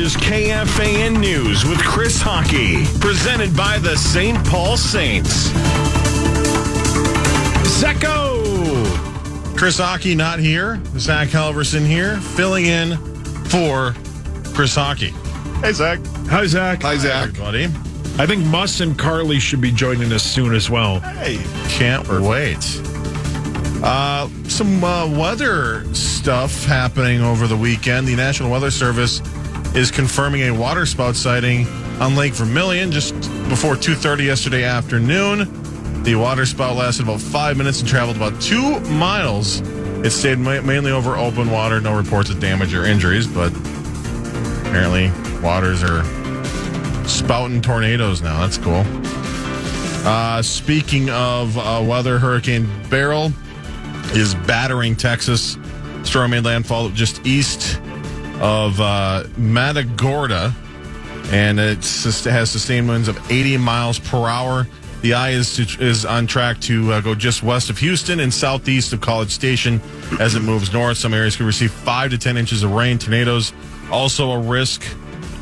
is KFAN News with Chris Hockey, presented by the St. Paul Saints. Zacco! Chris Hockey not here. Zach Halverson here, filling in for Chris Hockey. Hey, Zach. Hi, Zach. Hi, Zach. Everybody. I think Muss and Carly should be joining us soon as well. Hey. Can't wait. Some weather stuff happening over the weekend. The National Weather Service is confirming a water spout sighting on Lake Vermilion just before 2:30 yesterday afternoon. The water spout lasted about 5 minutes and traveled about 2 miles. It stayed mainly over open water. No reports of damage or injuries, but apparently waters are spouting tornadoes now. That's cool. Speaking of weather, Hurricane Beryl is battering Texas. Storm made landfall just east of Matagorda, and it has sustained winds of 80 miles per hour. The eye is on track to go just west of Houston and southeast of College Station as it moves north. Some areas could receive 5 to 10 inches of rain. Tornadoes also a risk.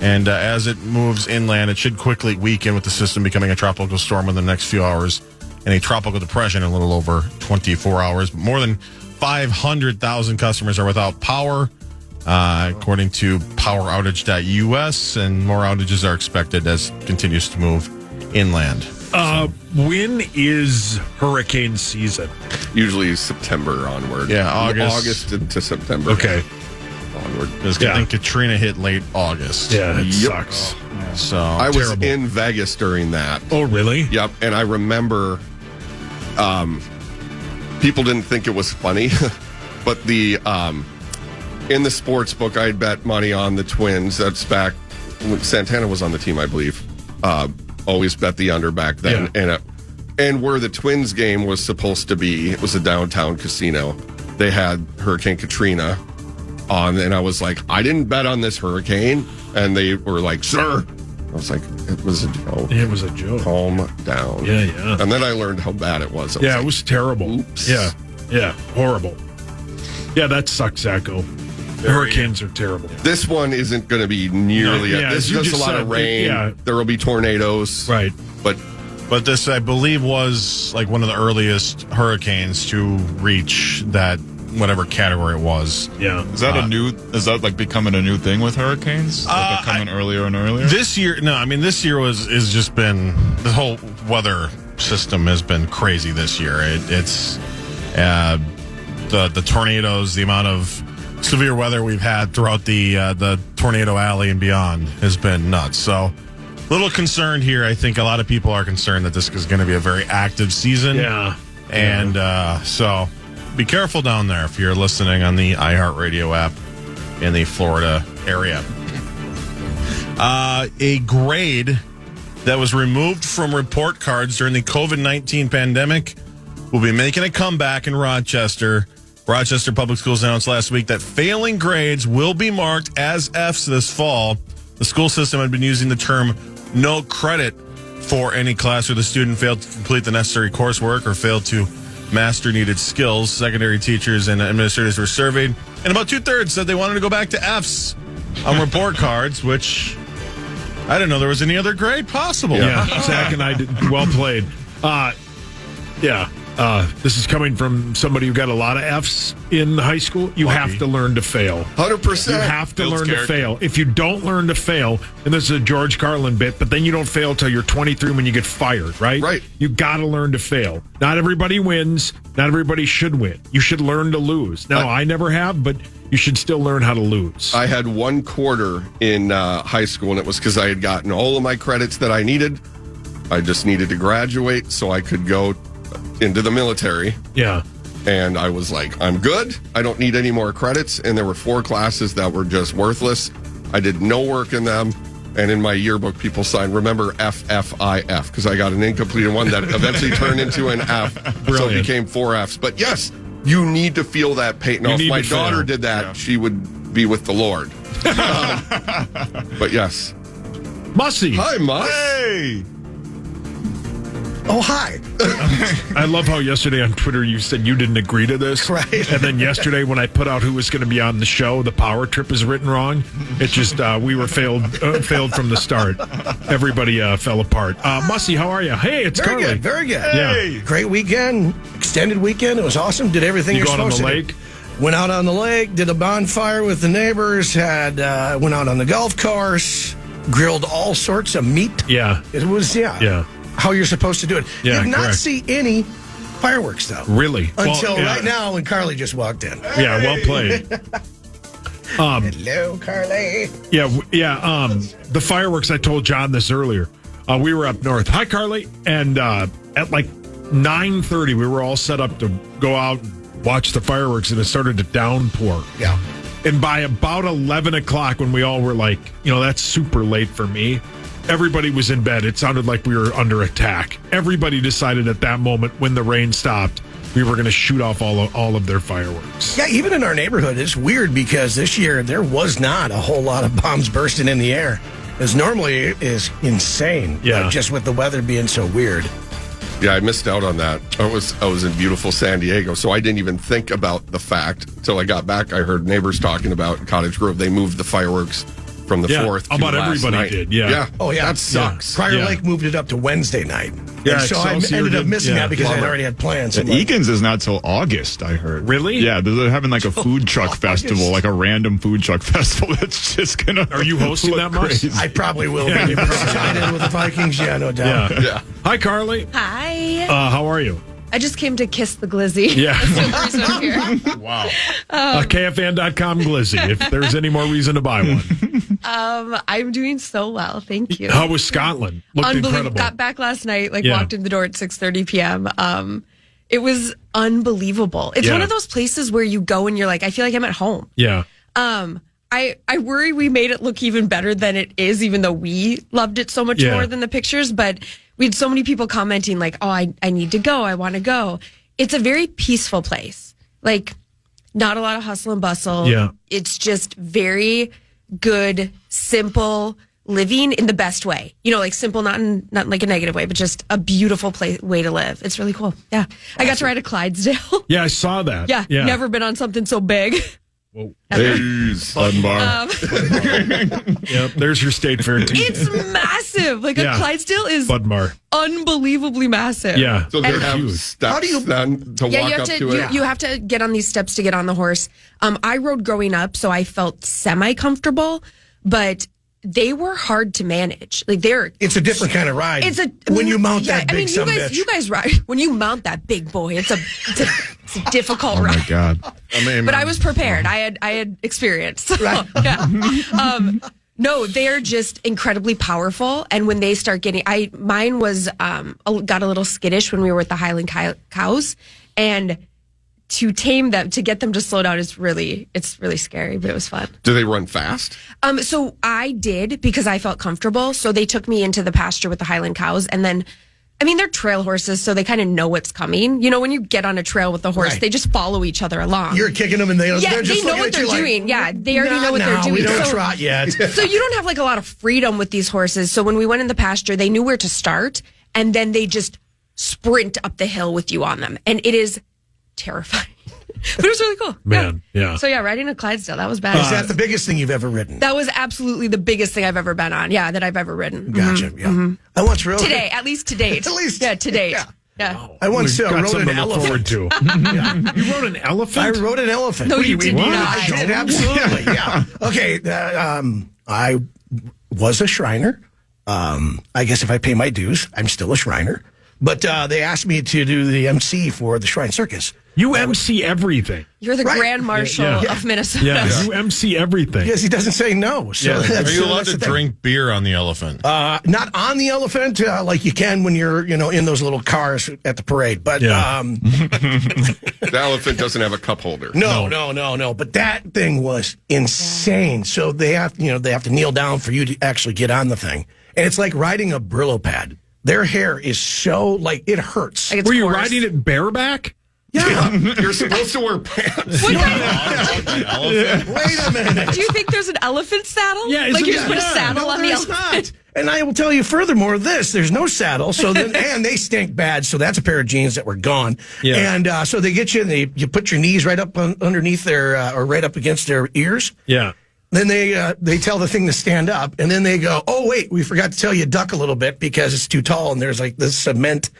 And as it moves inland, it should quickly weaken with the system becoming a tropical storm in the next few hours and a tropical depression in a little over 24 hours. More than 500,000 customers are without power, according to poweroutage.us, and more outages are expected as it continues to move inland. When is hurricane season? Usually September onward. Yeah, August into September. Okay. Onward. I think Katrina hit late August. Yeah, it Yep. sucks. So I was terrible. in Vegas during that. Oh, really? Yep. And I remember people didn't think it was funny, but the in the sports book, I had bet money on the Twins. That's back when Santana was on the team, I believe. Always bet the under back then. Yeah. And where the Twins game was supposed to be, it was a downtown casino. They had Hurricane Katrina on, and I was like, I didn't bet on this hurricane. And they were like, sir. I was like, it was a joke. It was a joke. Calm down. Yeah. And then I learned how bad it was. Yeah, it was terrible. Oops. Yeah, horrible. Yeah, that sucks, Zacco. Hurricanes are terrible. This one isn't going to be nearly. No, yeah, this is you just a just lot said, of rain. yeah. There will be tornadoes. Right. But this, I believe, was like one of the earliest hurricanes to reach that whatever category it was. Yeah. Is that like becoming a new thing with hurricanes? Like they're coming earlier and earlier? This year, no, I mean, this year is just been, the whole weather system has been crazy this year. It's the tornadoes, the amount of severe weather we've had throughout the tornado alley and beyond has been nuts. So, a little concerned here. I think a lot of people are concerned that this is going to be a very active season. Yeah. And so be careful down there if you're listening on the iHeartRadio app in the Florida area. A grade that was removed from report cards during the COVID-19 pandemic will be making a comeback in Rochester. Rochester Public Schools announced last week that failing grades will be marked as Fs this fall. The school system had been using the term no credit for any class where the student failed to complete the necessary coursework or failed to master needed skills. Secondary teachers and administrators were surveyed, and about 2/3 said they wanted to go back to Fs on report cards, which I didn't know there was any other grade possible. Yeah, Zach and I did well played. This is coming from somebody who got a lot of Fs in high school. You have to learn to fail. 100%. You have to Builds learn character. to fail. If you don't learn to fail, and this is a George Carlin bit, but then you don't fail till you're 23 when you get fired, right? Right. You got to learn to fail. Not everybody wins. Not everybody should win. You should learn to lose. Now, I never have, but you should still learn how to lose. I had one quarter in high school, and it was because I had gotten all of my credits that I needed. I just needed to graduate so I could go into the military. Yeah. And I was like, I'm good. I don't need any more credits. And there were 4 classes that were just worthless. I did no work in them. And in my yearbook, people signed, remember, FFIF, because I got an incomplete one that eventually turned into an F. Brilliant. So it became 4 Fs. But yes, you need to feel that pain. Now, if my daughter fail. did that, she would be with the Lord. But yes. Mussy. Hi, Muss. Hey! Oh, hi. I love how yesterday on Twitter you said you didn't agree to this. Right. And then yesterday when I put out who was going to be on the show, the power trip is written wrong. It just, we were failed from the start. Everybody fell apart. Mussy, how are you? Hey, it's Very Carly. good, very good. Yeah. Great weekend, extended weekend. It was awesome. Did everything You you're going on supposed the to lake? do. Went out on the lake, did a bonfire with the neighbors, went out on the golf course, grilled all sorts of meat. Yeah. It was, Yeah. how you're supposed to do it. Yeah, Did not correct. see any fireworks, though. Really? Until Well, yeah. right now when Carly just walked in. Yeah, well played. Hello, Carly. Yeah. The fireworks, I told John this earlier. We were up north. Hi, Carly. And at like 9:30, we were all set up to go out and watch the fireworks, and it started to downpour. Yeah. And by about 11 o'clock, when we all were like, that's super late for me, everybody was in bed. It sounded like we were under attack. Everybody decided at that moment, when the rain stopped, we were going to shoot off all of their fireworks. Yeah, even in our neighborhood, it's weird because this year there was not a whole lot of bombs bursting in the air. As normally is insane. Yeah. Just with the weather being so weird. Yeah, I missed out on that. I was in beautiful San Diego, so I didn't even think about the fact until I got back. I heard neighbors talking about Cottage Grove. They moved the fireworks from the 4th to about last everybody night. did, yeah. Oh, yeah. That sucks. Prior Yeah. Lake moved it up to Wednesday night. Yeah, And so I Excelsior ended up did, missing yeah. that because I Bummer. already had plans. I'm The like, Eakins is not till August, I heard. Really? Yeah, they're having like a food truck August. festival, like a random food truck festival that's just going to. Are you hosting that, Muss? crazy. I probably will be. If it's tied in with the Vikings, yeah, no doubt. Yeah. Yeah. Hi, Carly. Hi. How are you? I just came to kiss the glizzy. Yeah. That's the only reason I'm here. Wow. KFAN.com glizzy, if there's any more reason to buy one. I'm doing so well. Thank you. How was Scotland? Looked Unbelievable. incredible. Got back last night, Yeah. walked in the door at 6:30 p.m. It was unbelievable. It's Yeah. one of those places where you go and you're like, I feel like I'm at home. Yeah. I worry we made it look even better than it is, even though we loved it so much Yeah. more than the pictures. But we had so many people commenting like, oh, I need to go. I want to go. It's a very peaceful place. Like, not a lot of hustle and bustle. Yeah. It's just very good, simple living in the best way. Like simple, not in like a negative way, but just a beautiful way to live. It's really cool. Yeah. I got to ride a Clydesdale. Yeah, I saw that. Yeah. Never been on something so big. Fun bar. Yep, there's your state fair team. It's massive. Like Yeah. a Clydesdale is Budmar. unbelievably massive. Yeah. So they And- have Huge. steps How do you- then to Yeah, walk you have up to to it? you have to get on these steps to get on the horse. I rode growing up, so I felt semi comfortable, but they were hard to manage. Like It's a different kind of ride. when you mount that big sumbitch. you guys ride when you mount that big boy. It's a difficult Oh ride. my God. I mean, But I was prepared. I had experience. So, yeah. No, they're just incredibly powerful. And when they start getting, mine was got a little skittish when we were with the Highland cows, and to tame them, to get them to slow down it's really scary, but it was fun. Do they run fast? So I did because I felt comfortable. So they took me into the pasture with the Highland cows, and then. I mean, they're trail horses, so they kind of know what's coming. When you get on a trail with a horse, Right. they just follow each other along. You're kicking them and they're Yeah, just they know looking what at you they're like, doing. Yeah, they already know what they're doing. We don't So- trot yet. So you don't have like a lot of freedom with these horses. So when we went in the pasture, they knew where to start, and then they just sprint up the hill with you on them, and it is terrifying. But it was really cool. Man, yeah. So yeah, riding a Clydesdale, that was bad. Is that the biggest thing you've ever ridden? That was absolutely the biggest thing I've ever been on. Yeah, that I've ever ridden. Gotcha. Yeah. I once rode Today, at least to date. At least. Yeah, to date. Yeah. Yeah. I once We've got rode something an to look forward elephant. to. You rode an elephant? I rode an elephant. No, you did What? not. I did, absolutely. Yeah. Okay. I was a Shriner. I guess if I pay my dues, I'm still a Shriner. But they asked me to do the MC for the Shrine Circus. You MC everything. You're the Right. Grand Marshal Yeah. of Minnesota. Yeah, you MC everything. Yes, he doesn't say no. So Yeah. that's, Are you allowed that's to the thing. drink beer on the elephant? Not on the elephant like you can when you're, in those little cars at the parade. But Yeah. The elephant doesn't have a cup holder. no. But that thing was insane. So they have to kneel down for you to actually get on the thing, and it's like riding a Brillo pad. Their hair is so it hurts. Like it's Were you coarse. riding it bareback? Yeah. You're supposed to wear pants. Wait a minute. Do you think there's an elephant saddle? Yeah, like you isn't just put a that- saddle on the there's elephant. not. And I will tell you furthermore this, there's no saddle, so then, and they stink bad, so that's a pair of jeans that were gone. Yeah. And so they get you, and you put your knees right up underneath their, or right up against their ears. Yeah. Then they tell the thing to stand up, and then they go, oh, wait, we forgot to tell you duck a little bit because it's too tall, and there's like this cement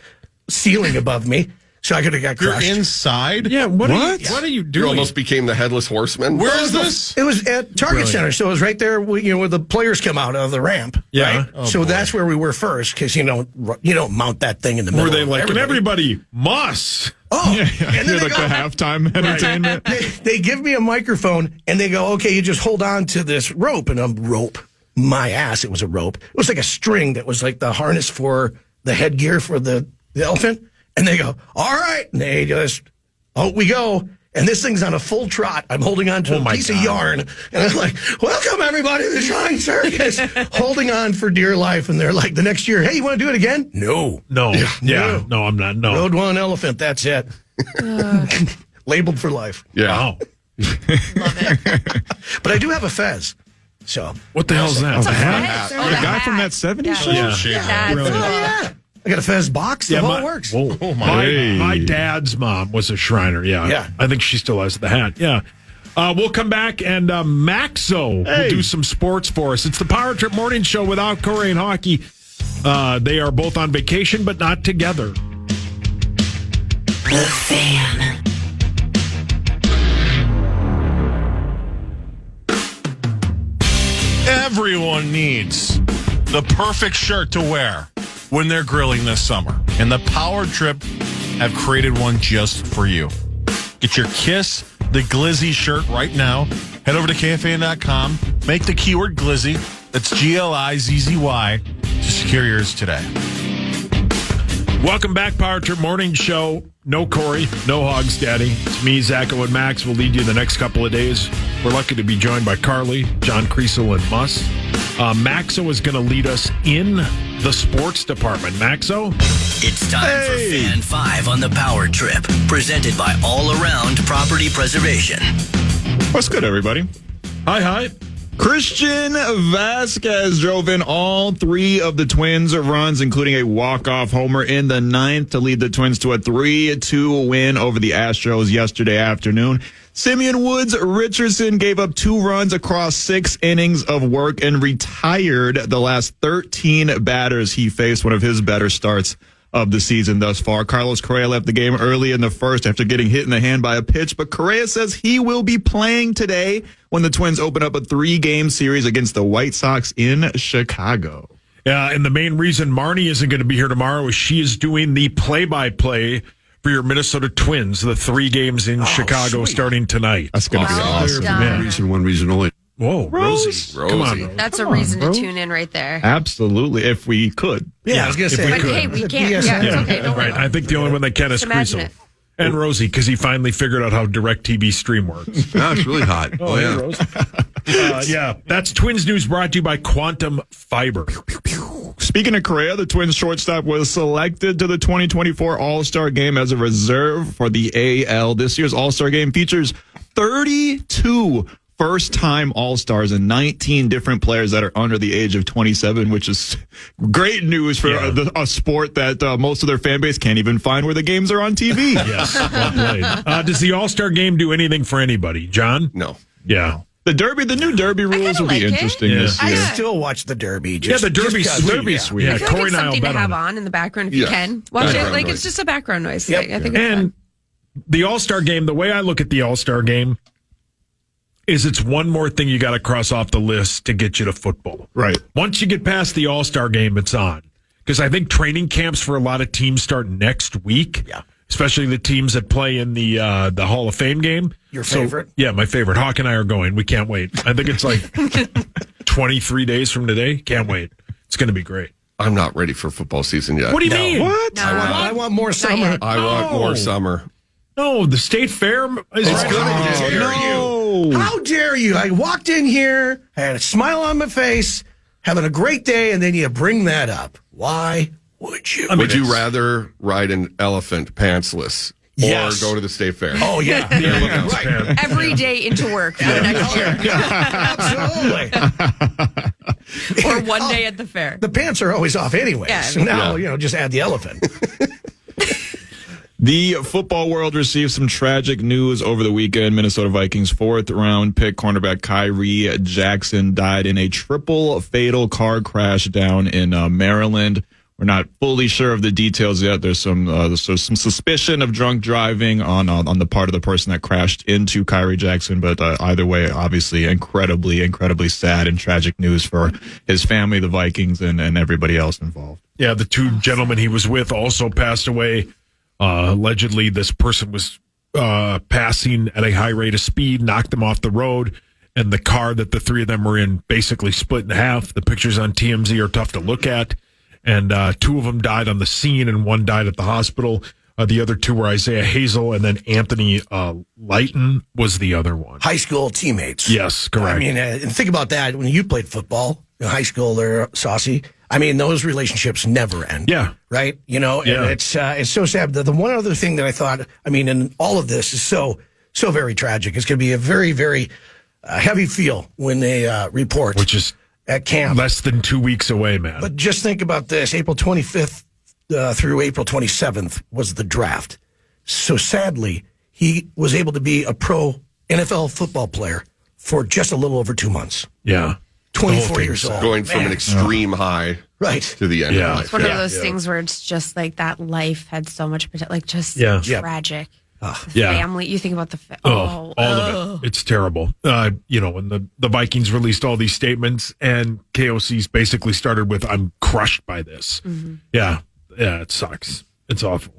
ceiling above me. So I could have got You're crushed. inside? Yeah. What are you You doing? almost became the headless horseman. Where is this? It was at Target Center, so it was right there, where the players come out of the ramp. Yeah. Right? Oh, so boy. that's where we were first, because you don't mount that thing in the middle. Were they of like, and everybody. everybody, Muss? Oh, and then You're they like go, the halftime entertainment. they give me a microphone and they go, okay, you just hold on to this rope. And I'm rope. My ass, it was a rope. It was like a string that was like the harness for the headgear for the elephant. And they go, all right. And they just, out we go. And this thing's on a full trot. I'm holding on to a piece of yarn. And I'm like, welcome, everybody, to the Shrine Circus. Holding on for dear life. And they're like, the next year, hey, you want to do it again? No. No. Yeah. No, I'm not. No. Road one elephant. That's it. Labeled for life. Yeah. Wow. But I do have a fez. So, What the hell's that? It's a A hat? hat. Oh, the guy from that 70s show? Yeah. Shit. Really? yeah. I got a fez box. The whole works. Whoa. My dad's mom was a Shriner. Yeah. Yeah. I think she still has the hat. Yeah. We'll come back and Maxo will do some sports for us. It's the Power Trip Morning Show without Corey and Hockey. They are both on vacation, but not together. The Fan. Everyone needs the perfect shirt to wear when they're grilling this summer. And the Power Trip have created one just for you. Get your Kiss the Glizzy shirt right now. Head over to KFAN.com. Make the keyword Glizzy. That's Glizzy to secure yours today. Welcome back, Power Trip Morning Show. No Corey, no Hogs Daddy. It's me, Zacho, and Max. We'll lead you the next couple of days. We're lucky to be joined by Carly, John Creasel, and Muss. Maxo is going to lead us in the sports department. Maxo? It's time for Fan 5 on the Power Trip, presented by All Around Property Preservation. What's good, everybody? Hi. Christian Vasquez drove in all three of the Twins' runs, including a walk-off homer in the ninth to lead the Twins to a 3-2 win over the Astros yesterday afternoon. Simeon Woods Richardson gave up 2 runs across 6 innings of work and retired the last 13 batters he faced, one of his better starts of the season thus far. Carlos Correa left the game early in the first after getting hit in the hand by a pitch, but Correa says he will be playing today when the Twins open up a 3-game series against the White Sox in Chicago. And the main reason Marnie isn't going to be here tomorrow is she is doing the play-by-play for your Minnesota Twins, the 3 games in Chicago starting tonight. That's going to be awesome. Yeah. One reason only. Whoa, Rosie. Come on, Rosie. That's a reason to tune in right there. Absolutely, if we could. Yeah, I was going to if say. we But could. hey, we can't. BS. Yeah, it's okay. Don't worry. Right. I think the only one that can is Just imagine Creasel. it. And Rosie, because he finally figured out how DirecTV Stream works. Oh, it's really hot. Oh, Hey, yeah. Rosie. Yeah, that's Twins News brought to you by Quantum Fiber. Speaking of Correa, the Twins shortstop was selected to the 2024 All-Star Game as a reserve for the AL. This year's All-Star Game features 32 first-time All-Stars and 19 different players that are under the age of 27, which is great news for a sport that most of their fan base can't even find where the games are on TV. Yes, well played. Does the All-Star Game do anything for anybody, John? No. Yeah. The new Derby rules will be like it. interesting Yeah. this I year. still watch the Derby. Yeah, the Derby's just 'cause. sweet. Derby's sweet. Yeah, I feel like Corey it's and I will something to bet have on it. on in the background if you Yes. can. Watch it. Background Like noise. it's just a background noise. Yep. I think it's And fun. the All-Star Game, the way I look at the All-Star Game is it's one more thing you got to cross off the list to get you to football. Right. Once you get past the All-Star Game, it's on. Because I think training camps for a lot of teams start next week. Yeah. Especially the teams that play in the Hall of Fame game. Your favorite? Yeah, my favorite. Hawk and I are going. We can't wait. I think it's like 23 days from today. Can't wait. It's going to be great. I'm not ready for football season yet. What do you mean? What? No. I want more summer. yet. I want more summer. No, the state fair is It's good. How dare you? How dare you? I walked in here, I had a smile on my face, having a great day, and then you bring that up. Why would you? Would you rather ride an elephant pantsless Yes. or go to the state fair. Oh, yeah. Right. Every day into work for the next year. Absolutely. Or one day at the fair. The pants are always off anyway. Yeah. So now, just add the elephant. The football world received some tragic news over the weekend. Minnesota Vikings fourth-round pick cornerback Kyrie Jackson died in a triple fatal car crash down in Maryland. We're not fully sure of the details yet. There's some suspicion of drunk driving on the part of the person that crashed into Kyrie Jackson. But either way, obviously, incredibly sad and tragic news for his family, the Vikings, and everybody else involved. Yeah, the two gentlemen he was with also passed away. Allegedly, this person was passing at a high rate of speed, knocked them off the road, and the car that the three of them were in basically split in half. The pictures on TMZ are tough to look at, and two of them died on the scene, and one died at the hospital. The other two were Isaiah Hazel, and then Anthony Lighton was the other one. High school teammates. Yes, correct. I mean, and think about that. When you played football in high school there, Saucy, I mean, those relationships never end. Yeah. Right? And it's so sad. The one other thing that I thought, and all of this is so very tragic. It's going to be a very, very heavy feel when they report. Which is at camp. Less than 2 weeks away, man. But just think about this. April 25th through April 27th was the draft. So sadly, he was able to be a pro NFL football player for just a little over 2 months. Yeah. 24 years old. Going from an extreme high to the end of life. It's one of those things where it's just like that life had so much potential, like just tragic. Family, you think about the all of it. It's terrible. When the Vikings released all these statements and KOC's basically started with, "I'm crushed by this." Mm-hmm. Yeah, it sucks. It's awful.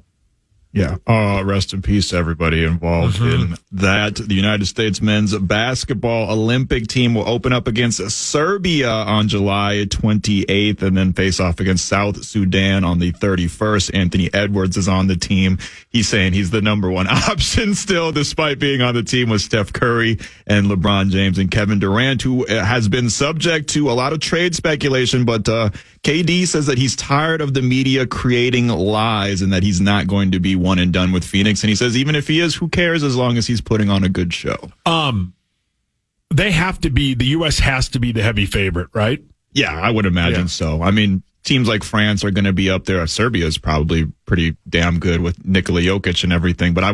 Yeah. Rest in peace to everybody involved in that. The United States men's basketball Olympic team will open up against Serbia on July 28th and then face off against South Sudan on the 31st. Anthony Edwards is on the team. He's saying he's the number one option still, despite being on the team with Steph Curry and LeBron James and Kevin Durant, who has been subject to a lot of trade speculation. But KD says that he's tired of the media creating lies and that he's not going to be one and done with Phoenix. And he says even if he is, who cares as long as he's putting on a good show? They have to be, the U.S. has to be the heavy favorite, right? Yeah, I would imagine so. I mean, teams like France are going to be up there. Serbia is probably pretty damn good with Nikola Jokic and everything. But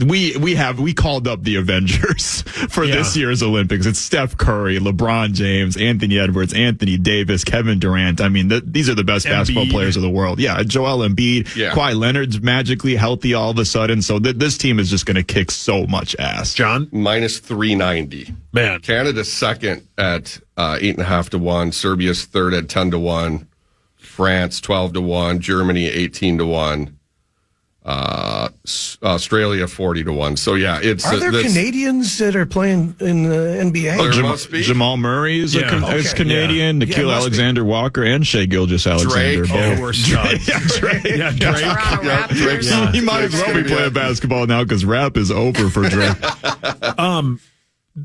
we called up the Avengers for this year's Olympics. It's Steph Curry, LeBron James, Anthony Edwards, Anthony Davis, Kevin Durant. I mean, these are the best basketball players of the world. Yeah, Joel Embiid, Kawhi Leonard's magically healthy all of a sudden. So this team is just going to kick so much ass. John? Minus 390. Man. Canada's second at 8.5 to 1. Serbia's third at 10 to 1. France 12 to 1. Germany 18 to 1. Australia 40 to 1. So yeah, it's are there Canadians that are playing in the NBA? There must be. Jamal Murray is Canadian. Nikhil Alexander Walker and Shea Gilgeous-Alexander. Drake. Drake. He might as well be playing basketball now because rap is over for Drake.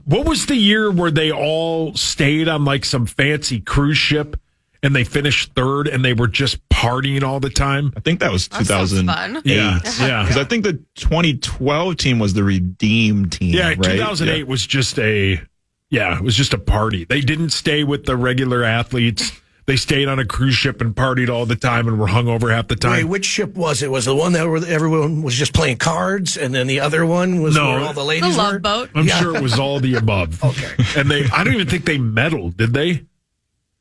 What was the year where they all stayed on like some fancy cruise ship? And they finished third, and they were just partying all the time. I think that was 2008. Yeah, because I think the 2012 team was the redeemed team. Yeah, right? 2008 was just it was just a party. They didn't stay with the regular athletes. They stayed on a cruise ship and partied all the time and were hungover half the time. Wait, which ship was it? Was it the one that everyone was just playing cards, and then the other one was where all the ladies the were? Love Boat. I'm sure it was all the above. Okay, and I don't even think they medaled, did they?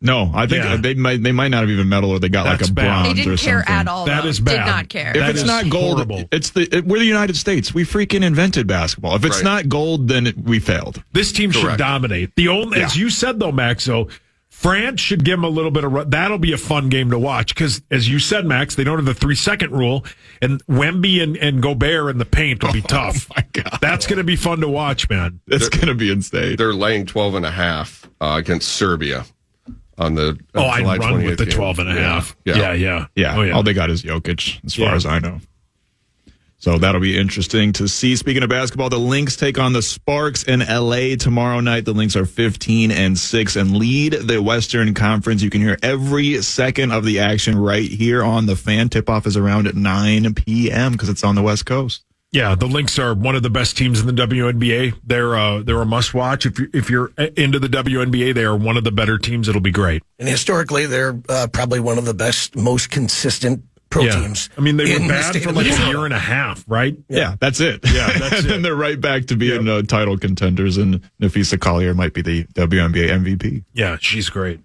No, I think they might not have even medal, or they got like a bronze or something. They didn't care at all. That is bad. Did not care. If it's not gold, horrible. We're the United States. We freaking invented basketball. If it's not gold, then we failed. This team should dominate. As you said though, Maxo, France should give them a little bit of that'll be a fun game to watch because, as you said, Max, they don't have the 3-second rule, and Wemby and Gobert in the paint will be tough. Oh my God, that's going to be fun to watch, man. It's going to be insane. They're laying 12.5 against Serbia. On the I'd July run with the 28th 12.5. Yeah. Oh, yeah. All they got is Jokic, as far as I know. So that'll be interesting to see. Speaking of basketball, the Lynx take on the Sparks in LA tomorrow night. The Lynx are 15-6 and lead the Western Conference. You can hear every second of the action right here on the Fan. Tip-off is around at 9 p.m. because it's on the West Coast. Yeah, the Lynx are one of the best teams in the WNBA. They're a must-watch. If you're into the WNBA, they are one of the better teams. It'll be great. And historically, they're probably one of the best, most consistent pro teams. I mean, they were in the bad state for of like a Minnesota. year and a half, right? Yeah, that's it. Yeah, that's and it. then they're right back to being title contenders, and Nafisa Collier might be the WNBA MVP. Yeah, she's great.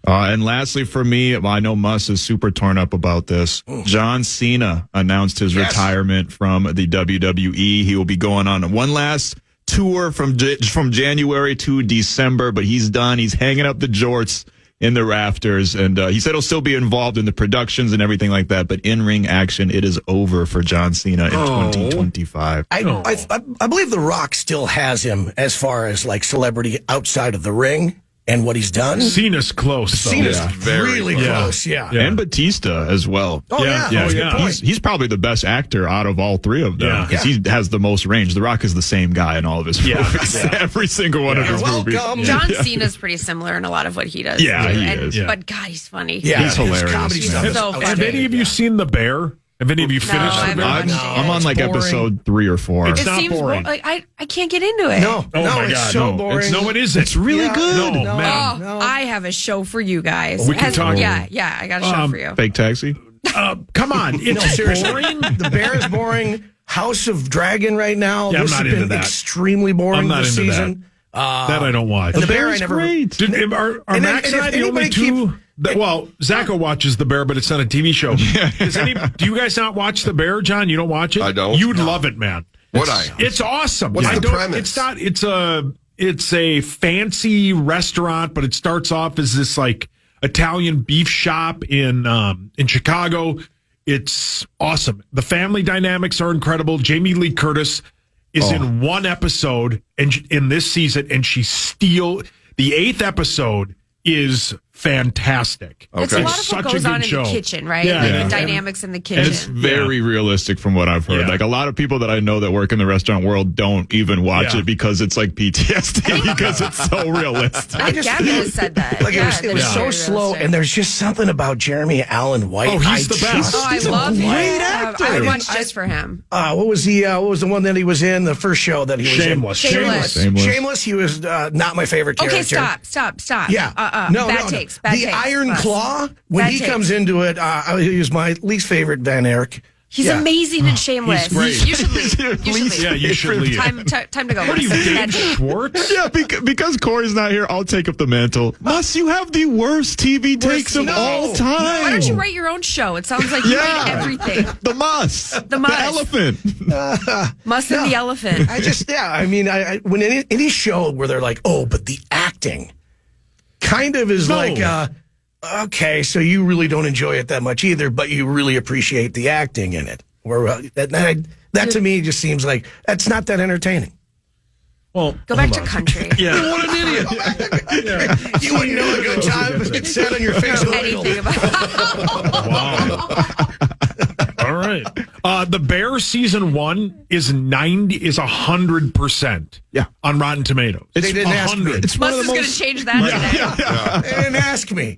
And lastly, for me, I know Muss is super torn up about this. John Cena announced his retirement from the WWE. He will be going on one last tour from January to December, but he's done. He's hanging up the jorts in the rafters, and he said he'll still be involved in the productions and everything like that, but in-ring action, it is over for John Cena in 2025. I believe The Rock still has him as far as like celebrity outside of the ring and what he's done. Cena's close, though. Cena's very really close, yeah. And Batista as well. Oh, yeah. Yeah, Good yeah. point. He's probably the best actor out of all three of them Yeah. because he has the most range. The Rock is the same guy in all of his movies. Yeah. Every single one of his movies. Welcome. John Cena's pretty similar in a lot of what he does. Yeah, too. he And- is. Yeah. But God, he's funny. Yeah, He's his hilarious, comedy man. stuff is So outstanding. Have any of you seen The Bear? Have any of you finished I The Bear? haven't. I'm on It's like boring. episode 3 or 4. It's It not seems boring. like I can't get into it. No, Oh no, my it's God, so no. boring. No, it isn't. It's really Yeah. good. No, man. Oh, I have a show for you guys. We can talk- Yeah, I got a show for you. Fake Taxi. Come on. It's No, seriously. boring. The Bear is boring. House of Dragon right now. Yeah, I'm this not has into been that. extremely boring I'm not this into that. season. That I don't watch. And The Bear, I never. great. Are And then- Max and and I if the only anybody two? Well, Zacho watches The Bear, but it's not a TV show. Do you guys not watch The Bear, John? You don't watch it? I don't. You'd love it, man. Would I? It's awesome. What's I the don't- premise? It's not. It's a fancy restaurant, but it starts off as this like Italian beef shop in Chicago. It's awesome. The family dynamics are incredible. Jamie Lee Curtis is in one episode and in this season, and the 8th episode is fantastic. It's a Okay. lot of Such what a goes good on show. in the kitchen, right? Yeah. Like Yeah. the dynamics in the And it's kitchen. very realistic from what I've heard. Yeah. Like a lot of people that I know that work in the restaurant world don't even watch Yeah. it because it's like PTSD because it's so realistic. I think Gavin has said that. Like Yeah, it was that's so very slow, realistic. and there's just something about Jeremy Allen White. Oh, he's the best. Oh, I he's a love him. great I actor. would watch just for him. What was he? What was the one that he was in? The first show that he was Shameless. in? Shameless. Shameless. He was not my favorite character. Okay, stop. Yeah. Bad takes. Bad the takes. Iron Bus. Claw, when Bad he takes. comes into it, he was my least favorite Van Erich. He's Yeah. amazing and shameless. He's great. You should leave. You should leave. Yeah, you should leave. Time to go. What are you, Bad Dave takes. Schwartz? Yeah, because Corey's not here, I'll take up the mantle. Muss, you have the worst TV takes of no, all time. Why don't you write your own show? It sounds like you write everything. The Muss. The Muss. elephant. Muss and the elephant. I mean, when any show where they're like, oh, but the acting kind of is No. like, okay, so you really don't enjoy it that much either, but you really appreciate the acting in it. Or that to me just seems like that's not that entertaining. Well, Go back to country. yeah. What an idiot! You wouldn't know a good time if it sat on your face. Anything about All right. The Bear season 1 is 100%. Yeah. On Rotten Tomatoes. They didn't ask me. 100. It's one Muss of is the going to most. change that today. They didn't ask me.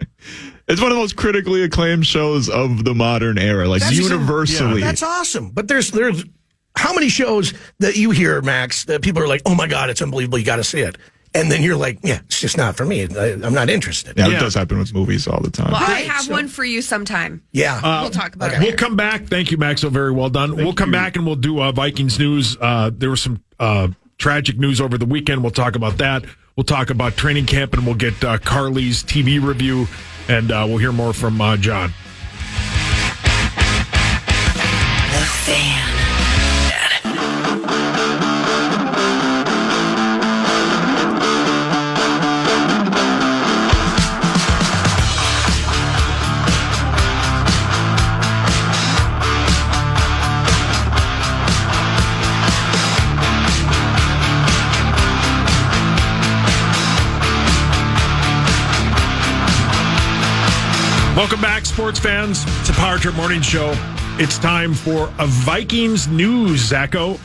It's one of the most critically acclaimed shows of the modern era, like That's- universally. That's awesome. But there's how many shows that you hear, Max, that people are like, oh my God, it's unbelievable. You got to see it. And then you're like, yeah, it's just not for me. I'm not interested. Yeah, Yeah. it does happen with movies all the time. Well, I Right, have so- one for you sometime. Yeah. We'll talk about We'll it. come back. Thank you, Maxwell. Very well done. We'll come back and we'll do Vikings news. There was some tragic news over the weekend. We'll talk about that. We'll talk about training camp, and we'll get Carly's TV review, and we'll hear more from John. The Fan. Welcome back, sports fans. It's a Power Trip Morning Show. It's time for a Vikings news, Zacho.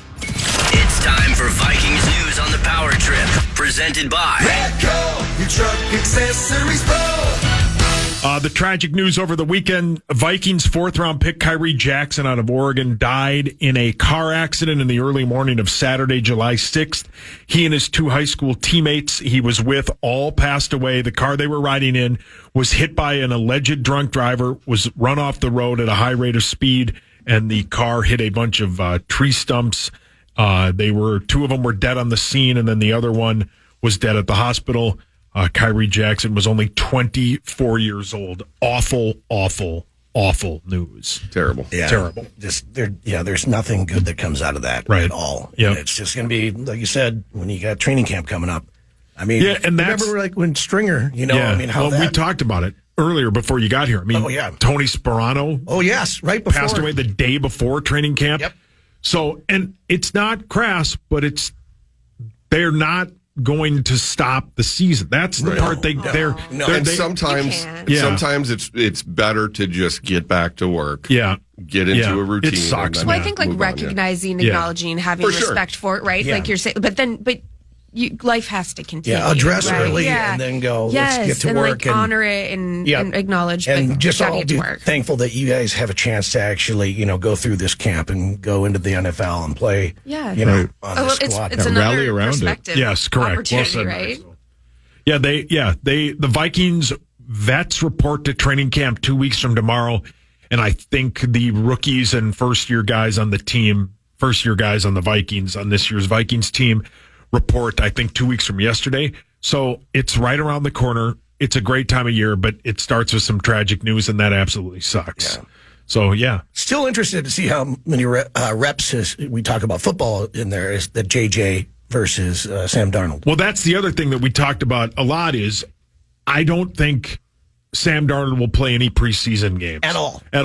It's time for Vikings news on the Power Trip, presented by Redco, your truck accessories pro. The tragic news over the weekend, Vikings fourth-round pick Kyrie Jackson out of Oregon died in a car accident in the early morning of Saturday, July 6th. He and his 2 high school teammates he was with all passed away. The car they were riding in was hit by an alleged drunk driver, was run off the road at a high rate of speed, and the car hit a bunch of tree stumps. 2 of them were dead on the scene, and then the other one was dead at the hospital. Kyrie Jackson was only 24 years old. Awful, awful, awful news. Terrible. Yeah, Terrible. There's nothing good that comes out of that at all. Yeah, it's just going to be like you said when you got training camp coming up. I mean, and that's remember like when Stringer, we talked about it earlier before you got here. I mean, Tony Sperano. Oh yes, right before passed away the day before training camp. Yep. So, and it's not crass, but they're not going to stop the season. That's the part sometimes it's better to just get back to work. Yeah. Get into a routine. It sucks. Well, I think recognizing, acknowledging, having respect for it, right? Yeah. Like you're saying, but life has to continue. Yeah, address right? early and then go. Let's get to and work and honor it and acknowledge. And just all get to work. Thankful that you guys have a chance to actually, go through this camp and go into the NFL and play. Yeah, on the squad. It's another rally around perspective. Yes, correct. Opportunity, Well said, right? Yeah, the Vikings vets report to training camp 2 weeks from tomorrow, and I think the rookies and first year guys on the Vikings on this year's Vikings team report, I think 2 weeks from yesterday. So it's right around the corner. It's a great time of year, but it starts with some tragic news, and that absolutely sucks. Yeah. So, yeah. Still interested to see how many reps we talk about football in there is the JJ versus Sam Darnold. Well, that's the other thing that we talked about a lot is I don't think Sam Darnold will play any preseason games. At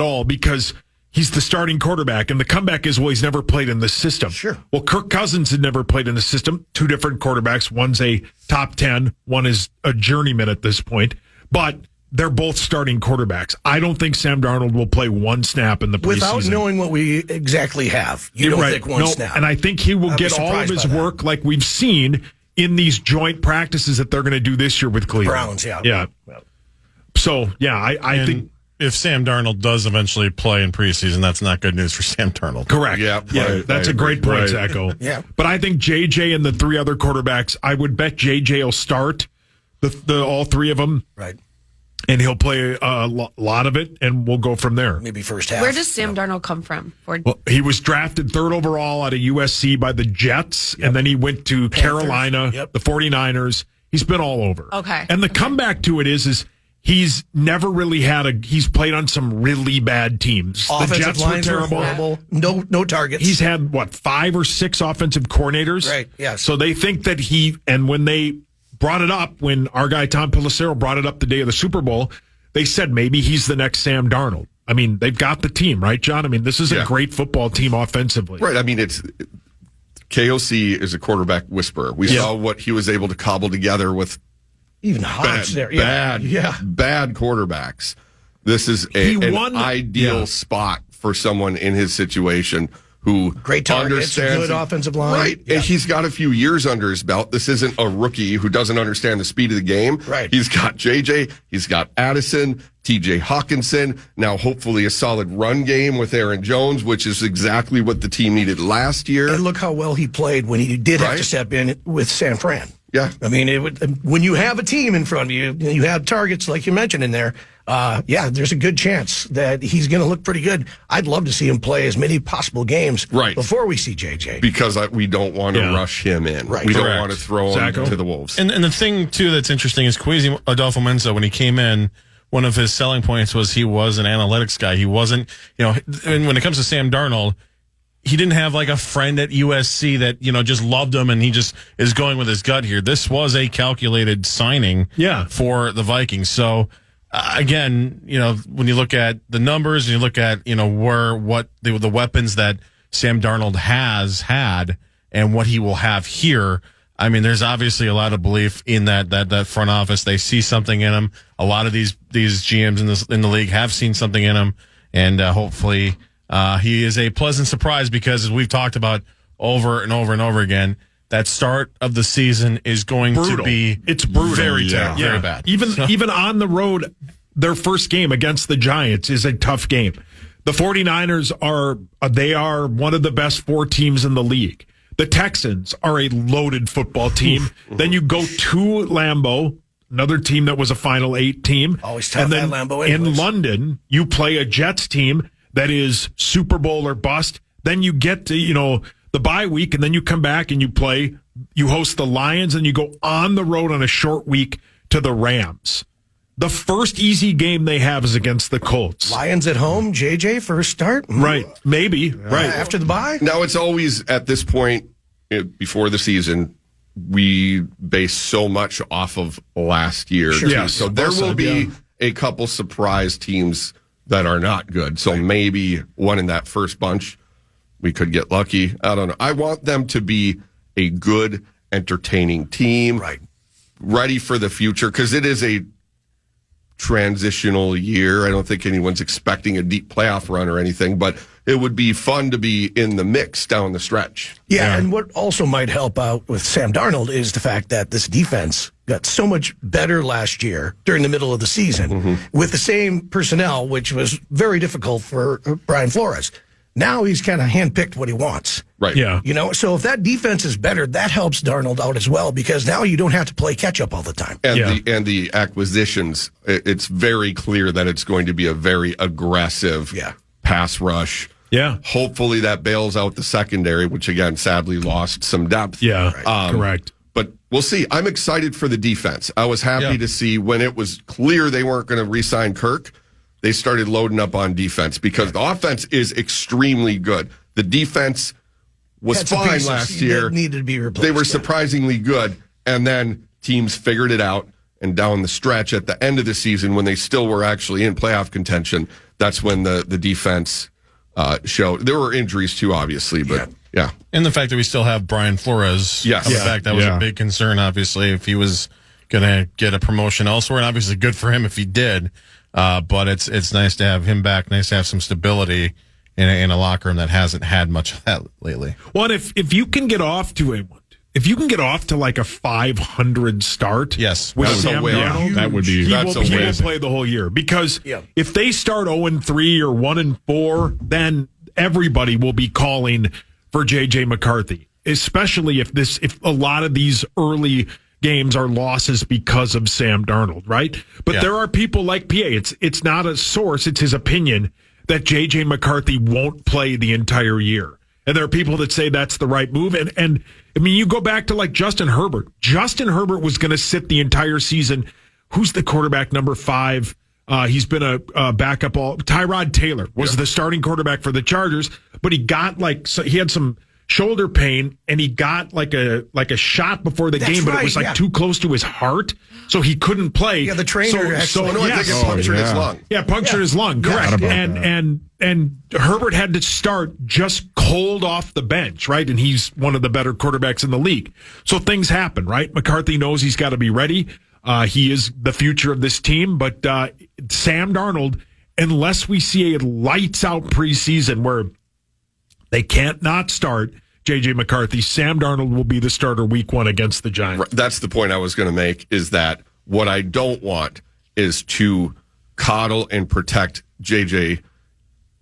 all, because he's the starting quarterback, and the comeback is, well, he's never played in the system. Sure. Well, Kirk Cousins had never played in the system. 2 different quarterbacks. One's a top 10. One is a journeyman at this point. But they're both starting quarterbacks. I don't think Sam Darnold will play 1 snap in the preseason. Without knowing what we exactly have. You don't think one snap. And I think he will get all of his work like we've seen in these joint practices that they're going to do this year with Cleveland. Browns, yeah. Yeah. So, yeah, I think if Sam Darnold does eventually play in preseason, that's not good news for Sam Darnold. Correct. Yeah, that's a great point, Zacho. Yeah. But I think JJ and the 3 other quarterbacks, I would bet JJ will start the all 3 of them. Right. And he'll play a lot of it, and we'll go from there. Maybe first half. Where does Sam Darnold come from? Well, he was drafted 3rd overall out of USC by the Jets, and then he went to Carolina, the 49ers. He's been all over. Okay. And the comeback to it is he's never really he's played on some really bad teams. Offensive the Jets were terrible. No targets. He's had, 5 or 6 offensive coordinators? Right, yes. So they think that when they brought it up, when our guy Tom Pelissero brought it up the day of the Super Bowl, they said maybe he's the next Sam Darnold. I mean, they've got the team, right, John? I mean, this is a great football team offensively. Right. I mean, KOC is a quarterback whisperer. We saw what he was able to cobble together with even Hodge there. Bad quarterbacks. This is an ideal spot for someone in his situation who great targets, good offensive line. Right. Yeah. And he's got a few years under his belt. This isn't a rookie who doesn't understand the speed of the game. Right. He's got JJ, he's got Addison, TJ Hawkinson, now hopefully a solid run game with Aaron Jones, which is exactly what the team needed last year. And look how well he played when he did have to step in with San Fran. Yeah. I mean, when you have a team in front of you, you have targets like you mentioned in there. There's a good chance that he's going to look pretty good. I'd love to see him play as many possible games before we see JJ. Because we don't want to rush him in. Right. We Correct. don't want to throw him to the Wolves. And the thing, too, that's interesting is Kwesi Adolfo-Mensa, when he came in, one of his selling points was he was an analytics guy. He wasn't, and when it comes to Sam Darnold, he didn't have like a friend at USC that, just loved him and he just is going with his gut here. This was a calculated signing for the Vikings. So, again, when you look at the numbers and you look at, what the weapons that Sam Darnold has had and what he will have here, I mean, there's obviously a lot of belief in that front office. They see something in him. A lot of these GMs in the league have seen something in him, and hopefully He is a pleasant surprise because, as we've talked about over and over and over again, that start of the season is going Brutal. to be It's brutal. very terrible, very bad. Even on the road, their first game against the Giants is a tough game. The 49ers are one of the best 4 teams in the league. The Texans are a loaded football team. Then you go to Lambeau, another team that was a Final 8 team. Always tough and then at Lambeau in anyways. London, you play a Jets team that is Super Bowl or bust. Then you get to, the bye week, and then you come back and you host the Lions, and you go on the road on a short week to the Rams. The first easy game they have is against the Colts. Lions at home, JJ, first start? Right. Maybe. Right. After the bye? Now, it's always at this point before the season, we base so much off of last year. Sure. Yes. So there will be a couple surprise teams that are not good. So maybe one in that first bunch, we could get lucky. I don't know. I want them to be a good, entertaining team. Right. Ready for the future, because it is a transitional year. I don't think anyone's expecting a deep playoff run or anything, but it would be fun to be in the mix down the stretch. Yeah, and what also might help out with Sam Darnold is the fact that this defense got so much better last year during the middle of the season with the same personnel, which was very difficult for Brian Flores. Now he's kind of handpicked what he wants. Right. Yeah. So if that defense is better, that helps Darnold out as well, because now you don't have to play catch up all the time. And the acquisitions, it's very clear that it's going to be a very aggressive pass rush. Yeah. Hopefully that bails out the secondary, which again sadly lost some depth. Yeah. Correct. But we'll see. I'm excited for the defense. I was happy to see when it was clear they weren't going to re-sign Kirk, they started loading up on defense, because the offense is extremely good. The defense was Had some fine pieces last that year. needed to be replaced. They were surprisingly good. And then teams figured it out. And down the stretch at the end of the season, when they still were actually in playoff contention, that's when the defense showed. There were injuries too, obviously, but yeah. And the fact that we still have Brian Flores coming back, that was a big concern, obviously, if he was going to get a promotion elsewhere. And obviously good for him if he did. But it's nice to have him back, nice to have some stability in a locker room that hasn't had much of that lately. Well, if you can get off to like a 500 start, with Sam Darnold, that would be he will play the whole year, because if they start 0-3 or 1-4, then everybody will be calling for JJ McCarthy, especially if a lot of these early games are losses because of Sam Darnold, right? But there are people like PA. It's not a source, it's his opinion that JJ McCarthy won't play the entire year. And there are people that say that's the right move. And I mean, you go back to like Justin Herbert. Justin Herbert was going to sit the entire season. Who's the quarterback, number 5? He's been a backup. Tyrod Taylor was the starting quarterback for the Chargers, but he got he had some shoulder pain, and he got like a shot before the game, but it was too close to his heart, so he couldn't play. Yeah, the trainer I think it punctured his lung. Yeah, punctured his lung. Correct. And Herbert had to start just cold off the bench, right? And he's one of the better quarterbacks in the league. So things happen, right? McCarthy knows he's got to be ready. He is the future of this team, but Sam Darnold, unless we see a lights out preseason where they can't not start J.J. McCarthy, Sam Darnold will be the starter week 1 against the Giants. That's the point I was going to make, is that what I don't want is to coddle and protect J.J.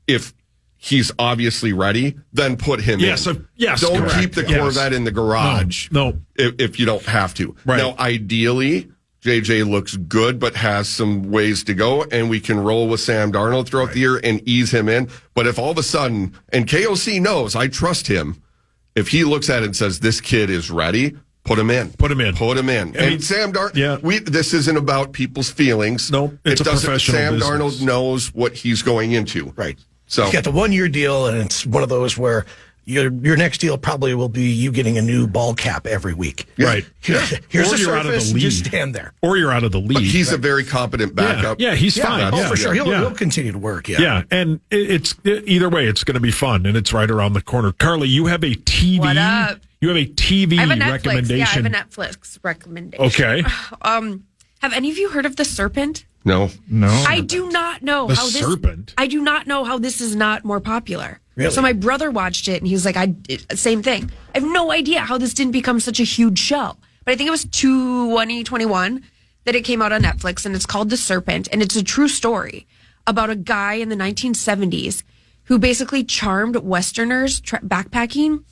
If he's obviously ready, then put him in. Yes, don't correct. keep the Corvette in the garage. No. If you don't have to. Right. Now, ideally, JJ looks good, but has some ways to go, and we can roll with Sam Darnold throughout the year and ease him in. But if all of a sudden, and KOC knows, I trust him, if he looks at it and says, this kid is ready, put him in. And Sam Darnold, this isn't about people's feelings. No, it's a professional Sam business. Darnold knows what he's going into. Right. So you got the 1-year deal, and it's one of those where your next deal probably will be you getting a new ball cap every week. Right. Here's Or the you're out of the surface, league. just stand there. Or you're out of the league. But he's a very competent backup. Yeah, he's fine. Oh, Yeah. for sure. Yeah. He'll continue to work. Yeah, and it's either way, it's going to be fun, and it's right around the corner. Carly, you have a TV. What up? You have a TV I have a Netflix. recommendation. Yeah, I have a Netflix recommendation. Okay. Have any of you heard of The Serpent? No. I do not know The how this. serpent. I do not know how this is not more popular. Really? So my brother watched it and he was like, same thing. I have no idea how this didn't become such a huge show. But I think it was 2021 that it came out on Netflix, and it's called The Serpent, and it's a true story about a guy in the 1970s who basically charmed Westerners backpacking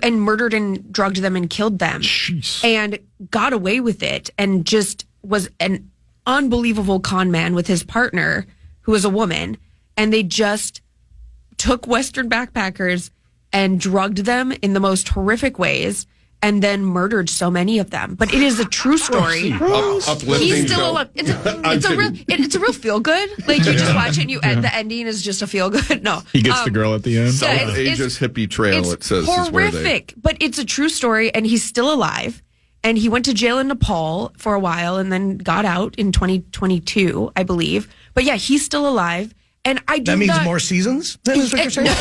and murdered and drugged them and killed them. Jeez. And got away with it and just was an unbelievable con man with his partner, who was a woman, and they just took Western backpackers and drugged them in the most horrific ways and then murdered so many of them. But it is a true story. Uplifting He's still show. alive. It's a real feel good. Like you just watch it and you end the ending is just a feel good. No. He gets the girl at the end. South it's- Asia's hippie trail, It's it says, is where they... horrific, but it's a true story, and he's still alive. And he went to jail in Nepal for a while, and then got out in 2022, I believe. But yeah, he's still alive, and I do That means not, more seasons? Then is what you're saying?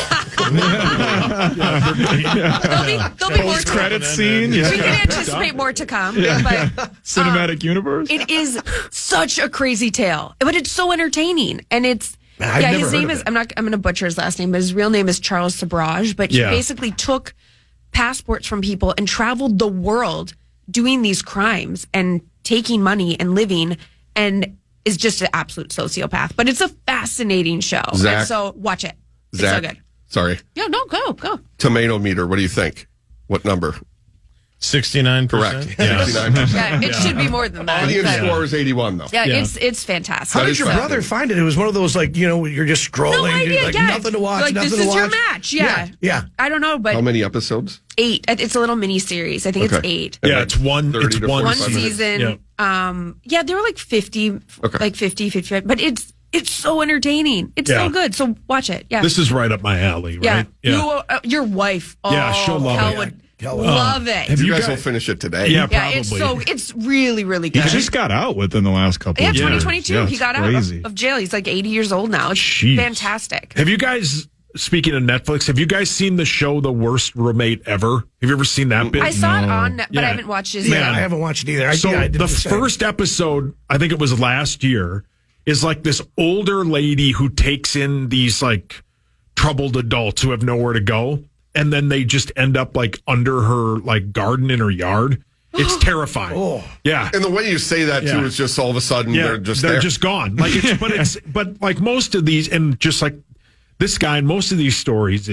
There'll be more to Credit scene. We Yeah. can anticipate more to come, but Cinematic universe. it is such a crazy tale. But it's so entertaining, and it's I've never his heard name of is it. I'm going to butcher his last name, but his real name is Charles Sabraj. But he Yeah. basically took passports from people and traveled the world doing these crimes and taking money and living, and is just an absolute sociopath. But it's a fascinating show. Zach. And so watch it. It's Zach, so good. sorry. Yeah, no, go. Tomato meter, what do you think? What number? 69%. Correct. Yeah. 69%. Yeah, it should be more than that. Audience but- score is 81, though. Yeah, Yeah. it's fantastic. How That did is your brother find it? It was one of those, like, you're just scrolling. No idea. Like, yeah. nothing to watch, Like, nothing this to is your watch. match. Yeah. Yeah. I don't know, but How many episodes? 8. It's a little mini series. I think it's Okay. 8. Yeah, it's one. 30 It's to one 45 One minutes. season. Yeah. They were like 50, Okay. like 50, 55. But it's so entertaining. It's Yeah. so good. So watch it. Yeah. This is right up my alley, yeah. right? Yeah. Your wife. Oh, Yeah, she'll love Kel it. would Kel would- love it. have You you guys got- will finish it today. Yeah, yeah, it's probably. it's really, really He good. just got out within the last couple yeah, of years. 2022. Yeah, he it's got crazy. out of jail. He's like 80 years old now. It's Jeez. fantastic. Have you guys, speaking of Netflix, have you guys seen the show The Worst Roommate Ever? Have you ever seen that bit? I saw it on, but Yeah. I haven't watched his Yeah, yet. I haven't watched it either. So I did the same. first episode, I think it was last year, is like this older lady who takes in these like troubled adults who have nowhere to go, and then they just end up like under her like garden in her yard. It's terrifying. Oh. Yeah. And the way you say that, too, Yeah. is just all of a sudden they're just there. gone. Like but like most of these, and just like this guy and most of these stories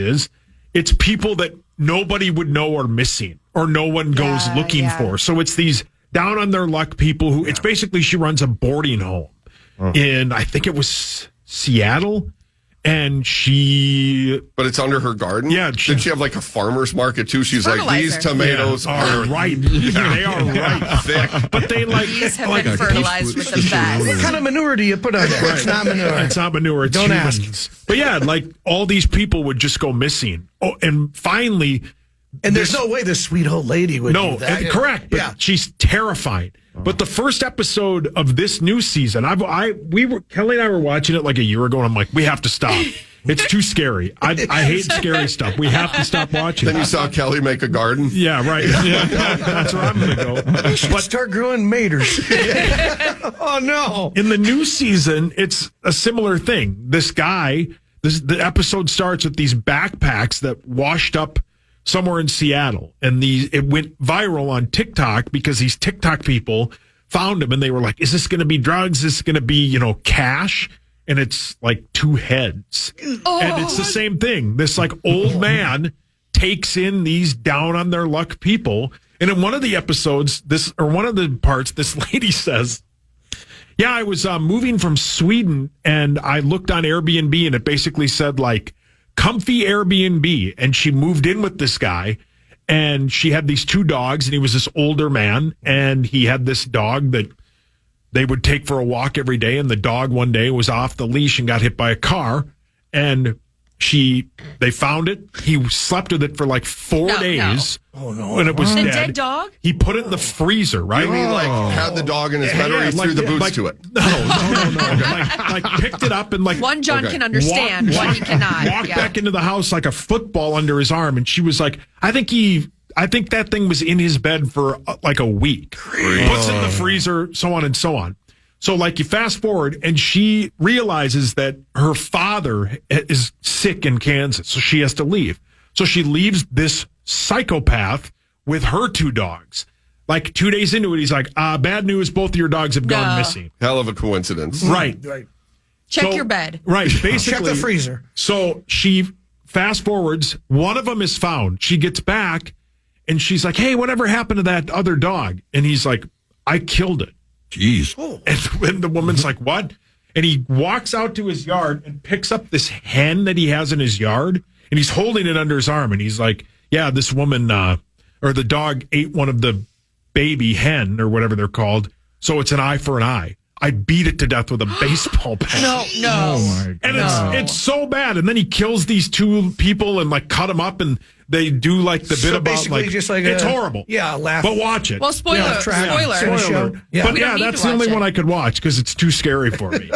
it's people that nobody would know are missing or no one goes Yeah, looking yeah. for. So it's these down on their luck people who it's basically she runs a boarding home in, I think it was Seattle. And she, But it's under her garden? Yeah, Did she have like a farmer's market, too? She's like, these Fertilizer. tomatoes are are right. They are right. thick. But they like, These have like been fertilized with the What best. kind of manure do you put on there? It's not manure. It's not manure. It's Don't humans. But yeah, like all these people would just go missing. Oh, and finally, And there's no way this sweet old lady would no, do that. correct. But Yeah. she's terrifying. But the first episode of this new season, Kelly and I were watching it like a year ago, and I'm like, we have to stop. It's too scary. I hate scary stuff. We have to stop watching. Then you saw Kelly make a garden? Yeah, right. Yeah, that's where I'm going to go. You should start growing maters. Oh, no. In the new season, it's a similar thing. This guy, the episode starts with these backpacks that washed up somewhere in Seattle, and it went viral on TikTok because these TikTok people found them, and they were like, "Is this going to be drugs? Is this going to be cash?" And it's like 2 heads, and it's the same thing. This like old man takes in these down on their luck people, and in one of the episodes, one of the parts, this lady says, yeah, I was moving from Sweden and I looked on Airbnb and it basically said like comfy Airbnb. And she moved in with this guy and she had these 2 dogs and he was this older man and he had this dog that they would take for a walk every day. And the dog one day was off the leash and got hit by a car and they found it. He slept with it for like 4 days. Oh, no. And it was The dead. dead dog? He put it in the freezer, right? You mean like had the dog in his bed or he threw the boots to it? No. like picked it up and like One John Okay. can understand, one he cannot. walked Yeah. back into the house like a football under his arm, and she was like, I think that thing was in his bed for like a week. Puts it in the freezer, so on and so on. So, like, you fast forward, and she realizes that her father is sick in Kansas, so she has to leave. So she leaves this psychopath with her 2 dogs. Like 2 days into it, he's like, bad news, both of your dogs have gone missing. Hell of a coincidence. Right. Check your bed. Right. Basically. Check the freezer. So she fast forwards. One of them is found. She gets back and she's like, hey, whatever happened to that other dog? And he's like, I killed it. Jeez. And the woman's like, what? And he walks out to his yard and picks up this hen that he has in his yard. And he's holding it under his arm. And he's like, yeah, this woman or the dog ate one of the baby hen or whatever they're called. So it's an eye for an eye. I beat it to death with a baseball bat. No. Oh my God. And it's so bad. And then he kills these 2 people and like cut them up, and they do like the bit about basically like, just like it's a- horrible. yeah, laugh. But watch it. Well, spoiler. Spoiler. Yeah. But We don't yeah, need that's to the only watch it. one I could watch because it's too scary for me.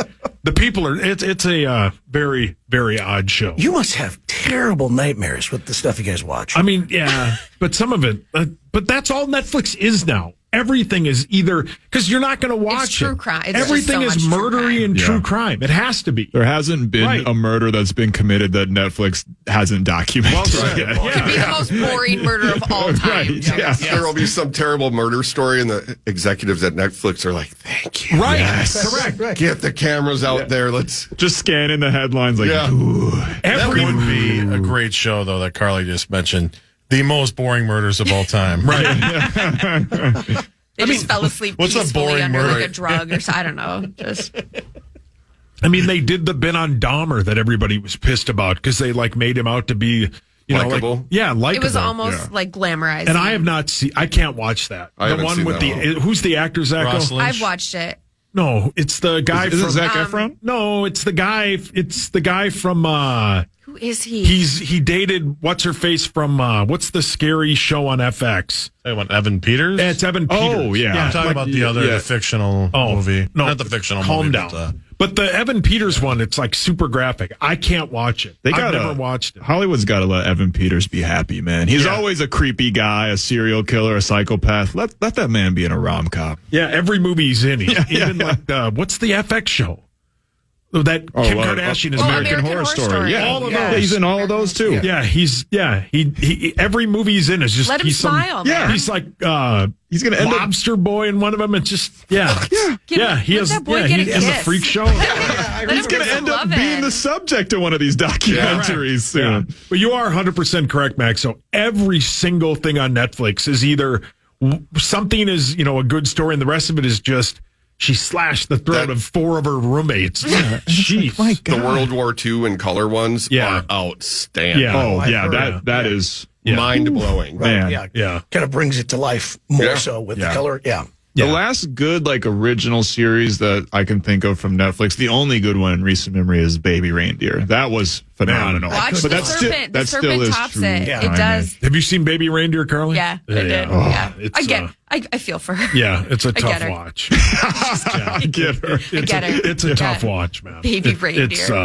The people are. It's a very, very odd show. You must have terrible nightmares with the stuff you guys watch. I mean, yeah, but some of it. But that's all Netflix is now. Everything is either because you're not going to watch true it. crime. It's just Everything so is much true murdery crime. and true crime. It has to be. There hasn't been Right. a murder that's been committed that Netflix hasn't documented. Well said. yet. Yeah. Be the most boring murder of all time. Right. Yeah. There will be some terrible murder story, and the executives at Netflix are like, thank you. Right. Yes. Correct. Right. Get the cameras out there. Let's. Just scanning the headlines like, Yeah. ooh. That would be a great show, though, that Carly just mentioned. The most boring murders of all time. Right. They just fell asleep what's a peacefully boring under murder? like a drug or I don't know. Just I mean, they did the bit on Dahmer that everybody was pissed about because they like made him out to be, Likable? likable. it was almost like glamorized. And I have not seen. I can't watch that. I the haven't one seen with that one. who's the actor? Zach? Ross Lynch. I've watched it. No, it's the guy Is it from Zac Efron? No, it's the guy. It's the guy from. Who is he? He dated what's her face from what's the scary show on FX? Hey, what, Evan Peters? It's Evan Peters. Oh, yeah. I'm talking about the other, the fictional movie. No, Not the fictional calm movie. down. But the Evan Peters one, it's like super graphic. I can't watch it. I've never watched it. Hollywood's got to let Evan Peters be happy, man. He's always a creepy guy, a serial killer, a psychopath. Let that man be in a rom-com. Yeah, every movie he's in. Even like what's the FX show? That Kim Kardashian is American Horror Story. Yeah, all of yeah, those. he's in all of those too. Yeah, he every movie he's in is just Let him he's smile, some, man. he's like He's gonna end up. lobster boy in one of them. It's just He Let has that boy get a he's in the kiss. freak show. Let him He's gonna get some end up being lovin'. the subject of one of these documentaries soon. Yeah. But you are 100% correct, Max. So every single thing on Netflix is either something is a good story, and the rest of it is just she slashed the throat of 4 of her roommates. Jeez. The World War II and color ones are outstanding. Yeah. Oh I've yeah, heard that is Mind blowing. man. Yeah. Kind of brings it to life more Yeah. so with Yeah. the color. Yeah. The last good original series that I can think of from Netflix, the only good one in recent memory is Baby Reindeer. That was phenomenal. Watch but the that's serpent. Still, The that still serpent is tops true it. Yeah. It does. Have you seen Baby Reindeer, Carly? Yeah, I did. Oh, Yeah. it's, I get. I feel for her. Yeah, it's a get tough her. watch. I get her. I get her. It's a Yeah. tough watch, man. Baby reindeer. It's What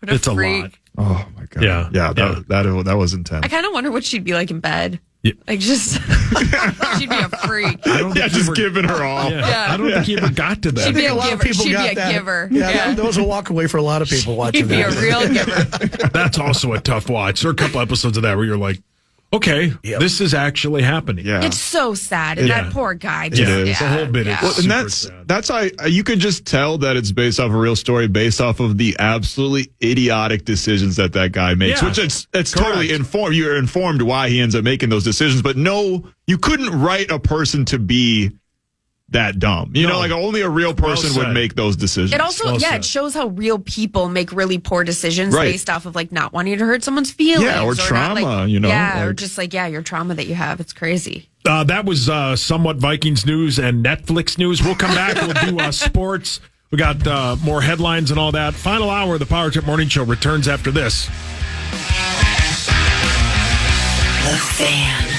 a it's a freak. lot. Oh my god. Yeah. Yeah. That was intense. I kind of wonder what she'd be like in bed. Yeah. Like just, she'd be a freak. I don't Yeah, think just he ever- giving her all. Yeah. I don't think he ever got to that. She'd be Yeah, a a lot of giver. people She'd got be a that. giver. Yeah, Yeah. those will walk away for a lot of people watching He'd be a that. real giver. That's also a tough watch. There are a couple episodes of that where you're like, okay, Yep. this is actually happening. Yeah. It's so sad, and Yeah. that poor guy. It Just, is. Yeah, The whole bit is yeah. Well, super and sad. that's how you could just tell that it's based off a real story, based off of the absolutely idiotic decisions that guy makes. Yeah. Which it's Correct. totally informed. You're informed why he ends up making those decisions, but no, you couldn't write a person to be that dumb. You know, only a real person Well would said. make those decisions. It also, Well yeah, said. it shows how real people make really poor decisions Right. based off of not wanting to hurt someone's feelings. Yeah, or not, trauma, Yeah, or like- just your trauma that you have. It's crazy. That was somewhat Vikings news and Netflix news. We'll come back. We'll do sports. We got more headlines and all that. Final hour of the Power Trip Morning Show returns after this. The Fan.